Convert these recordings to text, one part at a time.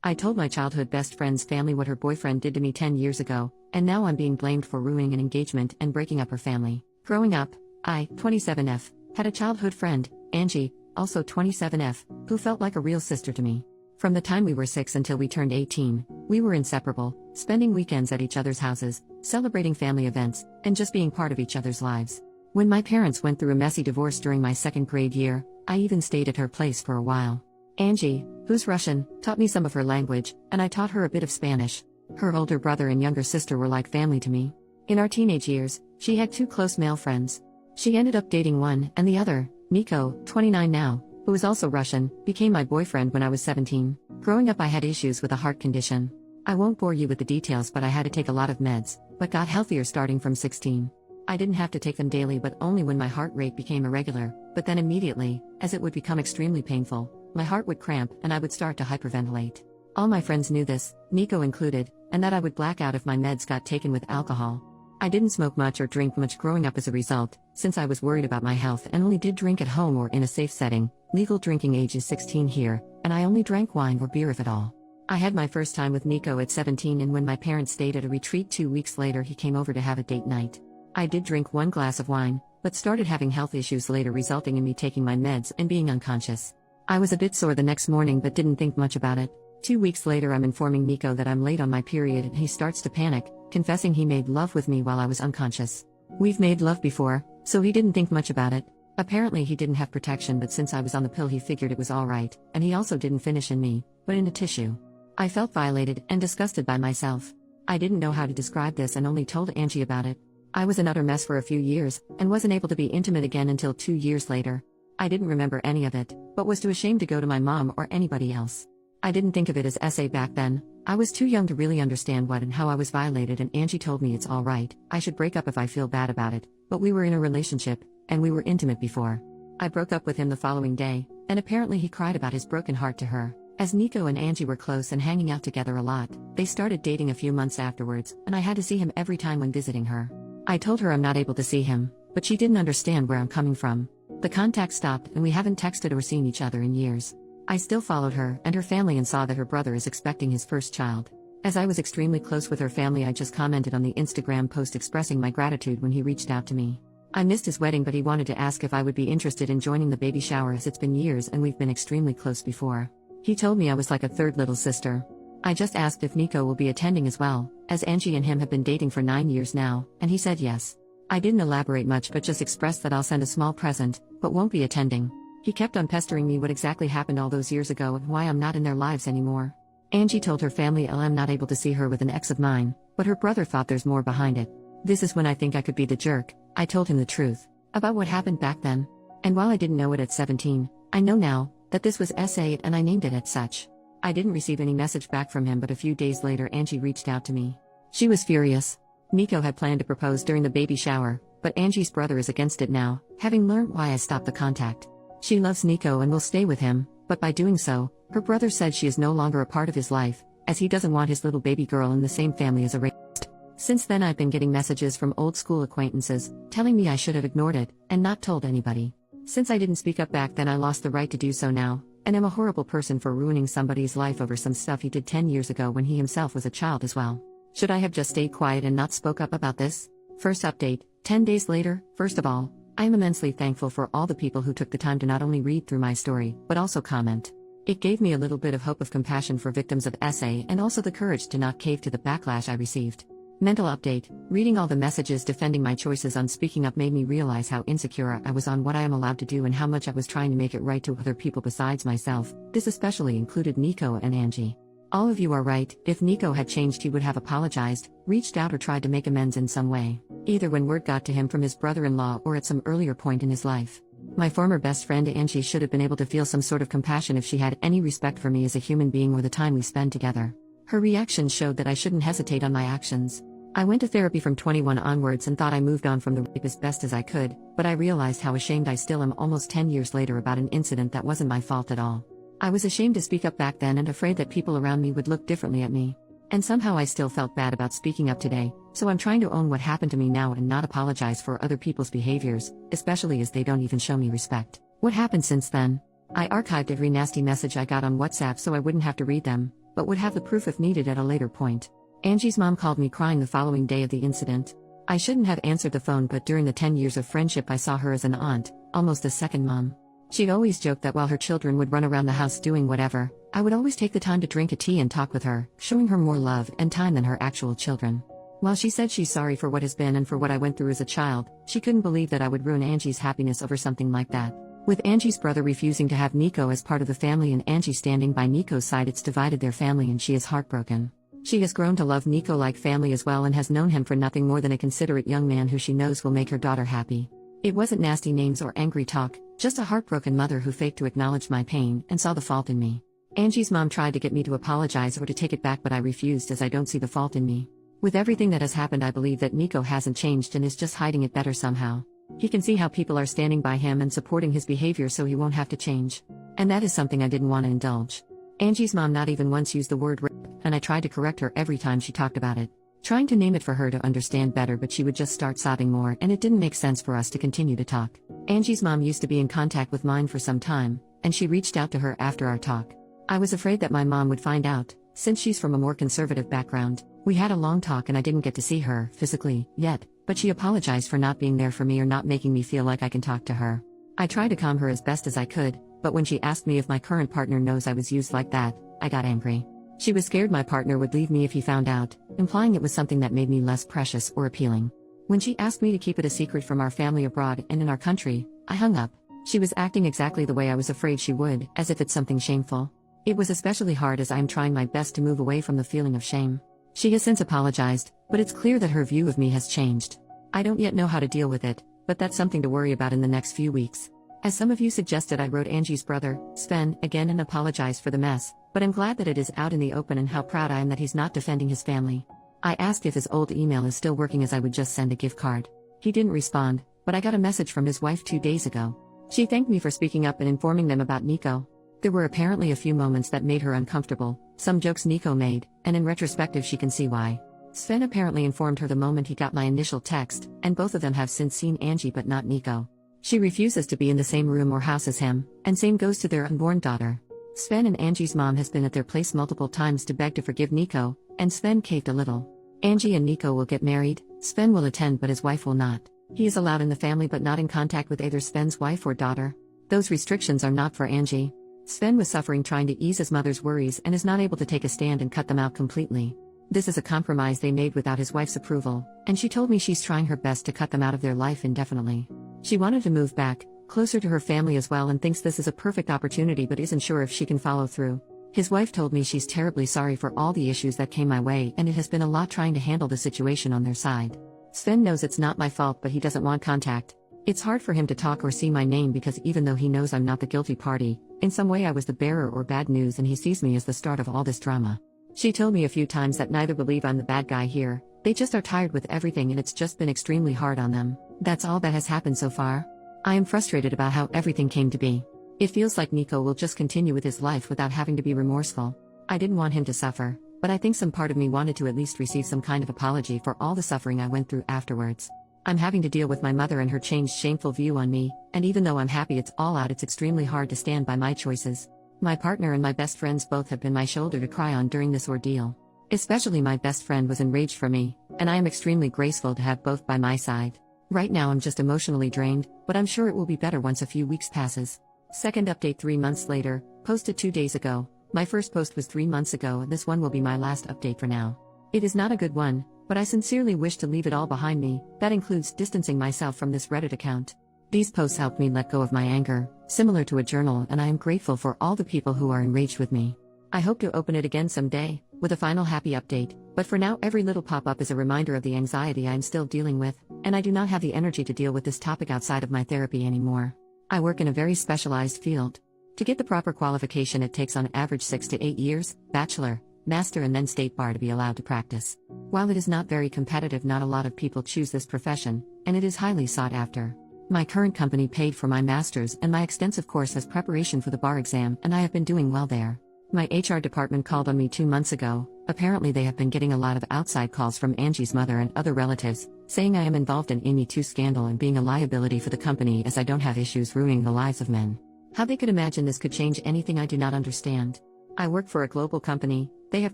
I told my childhood best friend's family what her boyfriend did to me 10 years ago, and now I'm being blamed for ruining an engagement and breaking up her family. Growing up, I, 27F, had a childhood friend, Angie, also 27F, who felt like a real sister to me. From the time we were 6 until we turned 18, we were inseparable, spending weekends at each other's houses, celebrating family events, and just being part of each other's lives. When my parents went through a messy divorce during my second grade year, I even stayed at her place for a while. Angie, who's Russian, taught me some of her language, and I taught her a bit of Spanish. Her older brother and younger sister were like family to me. In our teenage years, she had 2 close male friends. She ended up dating one, and the other, Nico, 29 now, who is also Russian, became my boyfriend when I was 17. Growing up I had issues with a heart condition. I won't bore you with the details, but I had to take a lot of meds, but got healthier starting from 16. I didn't have to take them daily but only when my heart rate became irregular, but then immediately, as it would become extremely painful, my heart would cramp and I would start to hyperventilate. All my friends knew this, Nico included, and that I would black out if my meds got taken with alcohol. I didn't smoke much or drink much growing up as a result, since I was worried about my health and only did drink at home or in a safe setting. Legal drinking age is 16 here, and I only drank wine or beer if at all. I had my first time with Nico at 17, and when my parents stayed at a retreat 2 weeks later he came over to have a date night. I did drink 1 glass of wine, but started having health issues later resulting in me taking my meds and being unconscious. I was a bit sore the next morning but didn't think much about it. 2 weeks later I'm informing Nico that I'm late on my period and he starts to panic, confessing he made love with me while I was unconscious. We've made love before, so he didn't think much about it. Apparently he didn't have protection, but since I was on the pill he figured it was alright, and he also didn't finish in me, but in a tissue. I felt violated and disgusted by myself. I didn't know how to describe this and only told Angie about it. I was an utter mess for a few years, and wasn't able to be intimate again until 2 years later. I didn't remember any of it, but was too ashamed to go to my mom or anybody else. I didn't think of it as SA back then. I was too young to really understand what and how I was violated, and Angie told me it's alright, I should break up if I feel bad about it, but we were in a relationship, and we were intimate before. I broke up with him the following day, and apparently he cried about his broken heart to her. As Nico and Angie were close and hanging out together a lot, they started dating a few months afterwards, and I had to see him every time when visiting her. I told her I'm not able to see him, but she didn't understand where I'm coming from. The contact stopped and we haven't texted or seen each other in years. I still followed her and her family and saw that her brother is expecting his first child. As I was extremely close with her family, I just commented on the Instagram post expressing my gratitude when he reached out to me. I missed his wedding, but he wanted to ask if I would be interested in joining the baby shower, as it's been years and we've been extremely close before. He told me I was like a third little sister. I just asked if Nico will be attending as well, as Angie and him have been dating for 9 years now, and he said yes. I didn't elaborate much but just expressed that I'll send a small present, but won't be attending. He kept on pestering me what exactly happened all those years ago and why I'm not in their lives anymore. Angie told her family I'm not able to see her with an ex of mine, but her brother thought there's more behind it. This is when I think I could be the jerk. I told him the truth about what happened back then. And while I didn't know it at 17, I know now that this was SA and I named it as such. I didn't receive any message back from him, but a few days later Angie reached out to me. She was furious. Nico had planned to propose during the baby shower, but Angie's brother is against it now, having learned why I stopped the contact. She loves Nico and will stay with him, but by doing so, her brother said she is no longer a part of his life, as he doesn't want his little baby girl in the same family as a rapist. Since then I've been getting messages from old school acquaintances, telling me I should have ignored it, and not told anybody. Since I didn't speak up back then, I lost the right to do so now, and am a horrible person for ruining somebody's life over some stuff he did 10 years ago when he himself was a child as well. Should I have just stayed quiet and not spoke up about this? First update, 10 days later. First of all, I am immensely thankful for all the people who took the time to not only read through my story, but also comment. It gave me a little bit of hope of compassion for victims of SA and also the courage to not cave to the backlash I received. Mental update, reading all the messages defending my choices on speaking up made me realize how insecure I was on what I am allowed to do and how much I was trying to make it right to other people besides myself. This especially included Nico and Angie. All of you are right. If Nico had changed, he would have apologized, reached out, or tried to make amends in some way, either when word got to him from his brother-in-law or at some earlier point in his life. My former best friend Angie should have been able to feel some sort of compassion if she had any respect for me as a human being or the time we spend together. Her reaction showed that I shouldn't hesitate on my actions. I went to therapy from 21 onwards and thought I moved on from the rape as best as I could, but I realized how ashamed I still am almost 10 years later about an incident that wasn't my fault at all. I was ashamed to speak up back then and afraid that people around me would look differently at me. And somehow I still felt bad about speaking up today, so I'm trying to own what happened to me now and not apologize for other people's behaviors, especially as they don't even show me respect. What happened since then? I archived every nasty message I got on WhatsApp so I wouldn't have to read them, but would have the proof if needed at a later point. Angie's mom called me crying the following day of the incident. I shouldn't have answered the phone, but during the 10 years of friendship I saw her as an aunt, almost a second mom. She'd always joked that while her children would run around the house doing whatever, I would always take the time to drink a tea and talk with her, showing her more love and time than her actual children. While she said she's sorry for what has been and for what I went through as a child, she couldn't believe that I would ruin Angie's happiness over something like that. With Angie's brother refusing to have Nico as part of the family and Angie standing by Nico's side, it's divided their family and she is heartbroken. She has grown to love Nico like family as well and has known him for nothing more than a considerate young man who she knows will make her daughter happy. It wasn't nasty names or angry talk, just a heartbroken mother who faked to acknowledge my pain and saw the fault in me. Angie's mom tried to get me to apologize or to take it back, but I refused as I don't see the fault in me. With everything that has happened, I believe that Nico hasn't changed and is just hiding it better somehow. He can see how people are standing by him and supporting his behavior, so he won't have to change. And that is something I didn't want to indulge. Angie's mom not even once used the word rape, and I tried to correct her every time she talked about it, trying to name it for her to understand better, but she would just start sobbing more and it didn't make sense for us to continue to talk. Angie's mom used to be in contact with mine for some time, and she reached out to her after our talk. I was afraid that my mom would find out, since she's from a more conservative background. We had a long talk and I didn't get to see her physically yet, but she apologized for not being there for me or not making me feel like I can talk to her. I tried to calm her as best as I could, but when she asked me if my current partner knows I was used like that, I got angry. She was scared my partner would leave me if he found out, implying it was something that made me less precious or appealing. When she asked me to keep it a secret from our family abroad and in our country, I hung up. She was acting exactly the way I was afraid she would, as if it's something shameful. It was especially hard as I am trying my best to move away from the feeling of shame. She has since apologized, but it's clear that her view of me has changed. I don't yet know how to deal with it, but that's something to worry about in the next few weeks. As some of you suggested, I wrote Angie's brother, Sven, again and apologized for the mess, but I'm glad that it is out in the open and how proud I am that he's not defending his family. I asked if his old email is still working as I would just send a gift card. He didn't respond, but I got a message from his wife 2 days ago. She thanked me for speaking up and informing them about Nico. There were apparently a few moments that made her uncomfortable, some jokes Nico made, and in retrospective she can see why. Sven apparently informed her the moment he got my initial text, and both of them have since seen Angie but not Nico. She refuses to be in the same room or house as him, and same goes to their unborn daughter. Sven and Angie's mom has been at their place multiple times to beg to forgive Nico, and Sven caved a little. Angie and Nico will get married, Sven will attend but his wife will not. He is allowed in the family but not in contact with either Sven's wife or daughter. Those restrictions are not for Angie. Sven was suffering trying to ease his mother's worries and is not able to take a stand and cut them out completely. This is a compromise they made without his wife's approval, and she told me she's trying her best to cut them out of their life indefinitely. She wanted to move back, closer to her family as well, and thinks this is a perfect opportunity but isn't sure if she can follow through. His wife told me she's terribly sorry for all the issues that came my way and it has been a lot trying to handle the situation on their side. Sven knows it's not my fault but he doesn't want contact. It's hard for him to talk or see my name because even though he knows I'm not the guilty party, in some way I was the bearer or bad news and he sees me as the start of all this drama. She told me a few times that neither believe I'm the bad guy here, they just are tired with everything and it's just been extremely hard on them. That's all that has happened so far. I am frustrated about how everything came to be. It feels like Nico will just continue with his life without having to be remorseful. I didn't want him to suffer, but I think some part of me wanted to at least receive some kind of apology for all the suffering I went through afterwards. I'm having to deal with my mother and her changed shameful view on me, and even though I'm happy it's all out, it's extremely hard to stand by my choices. My partner and my best friends both have been my shoulder to cry on during this ordeal. Especially my best friend was enraged for me, and I am extremely grateful to have both by my side. Right now I'm just emotionally drained, but I'm sure it will be better once a few weeks passes. Second update 3 months later, posted 2 days ago. My first post was 3 months ago and this one will be my last update for now. It is not a good one, but I sincerely wish to leave it all behind me. That includes distancing myself from this Reddit account. These posts helped me let go of my anger, similar to a journal, and I am grateful for all the people who are enraged with me. I hope to open it again someday, with a final happy update, but for now every little pop-up is a reminder of the anxiety I am still dealing with, and I do not have the energy to deal with this topic outside of my therapy anymore. I work in a very specialized field. To get the proper qualification it takes on average 6 to 8 years, bachelor, master and then state bar to be allowed to practice. While it is not very competitive, not a lot of people choose this profession, and it is highly sought after. My current company paid for my master's and my extensive course as preparation for the bar exam, and I have been doing well there. My HR department called on me 2 months ago. Apparently they have been getting a lot of outside calls from Angie's mother and other relatives, saying I am involved in Amy 2 scandal and being a liability for the company as I don't have issues ruining the lives of men. How they could imagine this could change anything I do not understand. I work for a global company, They have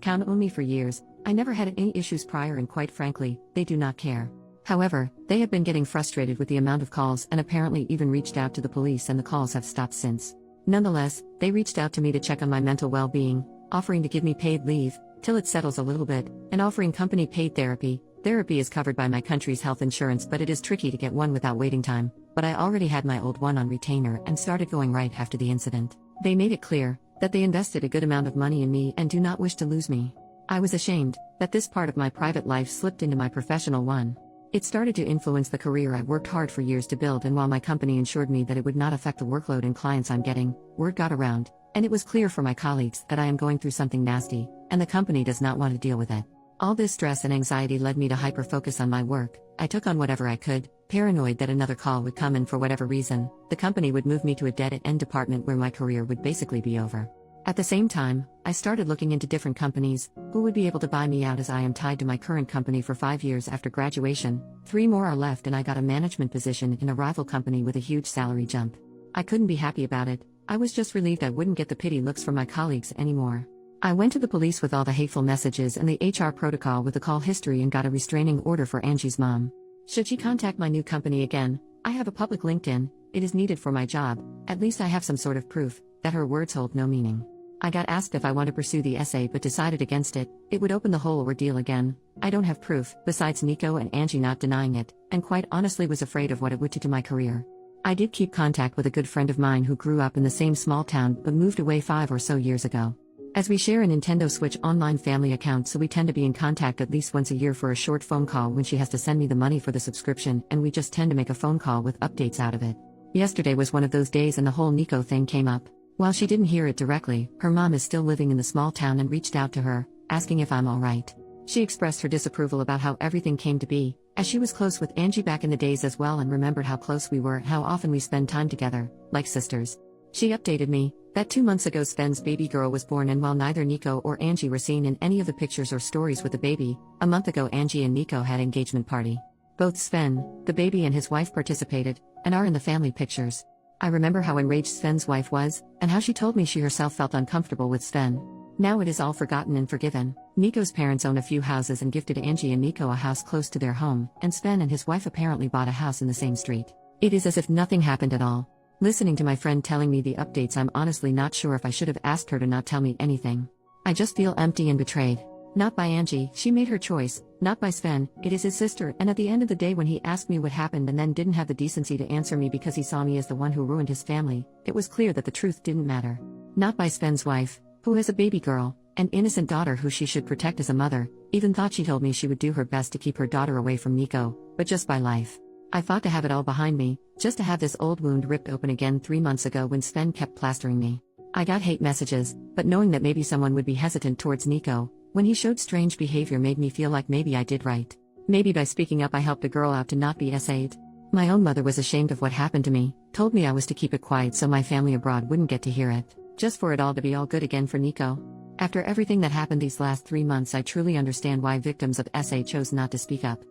counted on me for years. I never had any issues prior, and quite frankly, they do not care. However, they have been getting frustrated with the amount of calls and apparently even reached out to the police, and the calls have stopped since. Nonetheless, they reached out to me to check on my mental well-being, offering to give me paid leave till it settles a little bit, and offering company paid therapy. Therapy is covered by my country's health insurance, but it is tricky to get one without waiting time. But I already had my old one on retainer and started going right after the incident. They made it clear that they invested a good amount of money in me and do not wish to lose me. I was ashamed that this part of my private life slipped into my professional one. It started to influence the career I worked hard for years to build, and while my company ensured me that it would not affect the workload and clients I'm getting, word got around, and it was clear for my colleagues that I am going through something nasty, and the company does not want to deal with it. All this stress and anxiety led me to hyper-focus on my work. I took on whatever I could, paranoid that another call would come, and for whatever reason, the company would move me to a dead-end department where my career would basically be over. At the same time, I started looking into different companies who would be able to buy me out, as I am tied to my current company for 5 years after graduation. 3 more are left, and I got a management position in a rival company with a huge salary jump. I couldn't be happy about it. I was just relieved I wouldn't get the pity looks from my colleagues anymore. I went to the police with all the hateful messages and the HR protocol with the call history and got a restraining order for Angie's mom. Should she contact my new company again, I have a public LinkedIn. It is needed for my job. At least I have some sort of proof that her words hold no meaning. I got asked if I want to pursue the essay but decided against it. It would open the whole ordeal again. I don't have proof, besides Nico and Angie not denying it, and quite honestly was afraid of what it would do to my career. I did keep contact with a good friend of mine who grew up in the same small town but moved away 5 or so years ago. As we share a Nintendo Switch online family account, so we tend to be in contact at least once a year for a short phone call when she has to send me the money for the subscription, and we just tend to make a phone call with updates out of it. Yesterday was one of those days and the whole Nico thing came up. While she didn't hear it directly, her mom is still living in the small town and reached out to her, asking if I'm alright. She expressed her disapproval about how everything came to be, as she was close with Angie back in the days as well, and remembered how close we were, how often we spend time together, like sisters. She updated me that 2 months ago Sven's baby girl was born, and while neither Nico or Angie were seen in any of the pictures or stories with the baby, a month ago Angie and Nico had engagement party. Both Sven, the baby, and his wife participated, and are in the family pictures. I remember how enraged Sven's wife was, and how she told me she herself felt uncomfortable with Sven. Now it is all forgotten and forgiven. Nico's parents own a few houses and gifted Angie and Nico a house close to their home, and Sven and his wife apparently bought a house in the same street. It is as if nothing happened at all. Listening to my friend telling me the updates, I'm honestly not sure if I should have asked her to not tell me anything. I just feel empty and betrayed. Not by Angie, she made her choice. Not by Sven, it is his sister, and at the end of the day when he asked me what happened and then didn't have the decency to answer me because he saw me as the one who ruined his family, it was clear that the truth didn't matter. Not by Sven's wife, who has a baby girl, an innocent daughter who she should protect as a mother, even thought she told me she would do her best to keep her daughter away from Nico, but just by life. I fought to have it all behind me, just to have this old wound ripped open again 3 months ago when Sven kept plastering me. I got hate messages, but knowing that maybe someone would be hesitant towards Nico when he showed strange behavior made me feel like maybe I did right. Maybe by speaking up I helped a girl out to not be SA'd. My own mother was ashamed of what happened to me, told me I was to keep it quiet so my family abroad wouldn't get to hear it, just for it all to be all good again for Nico. After everything that happened these last 3 months, I truly understand why victims of SA chose not to speak up.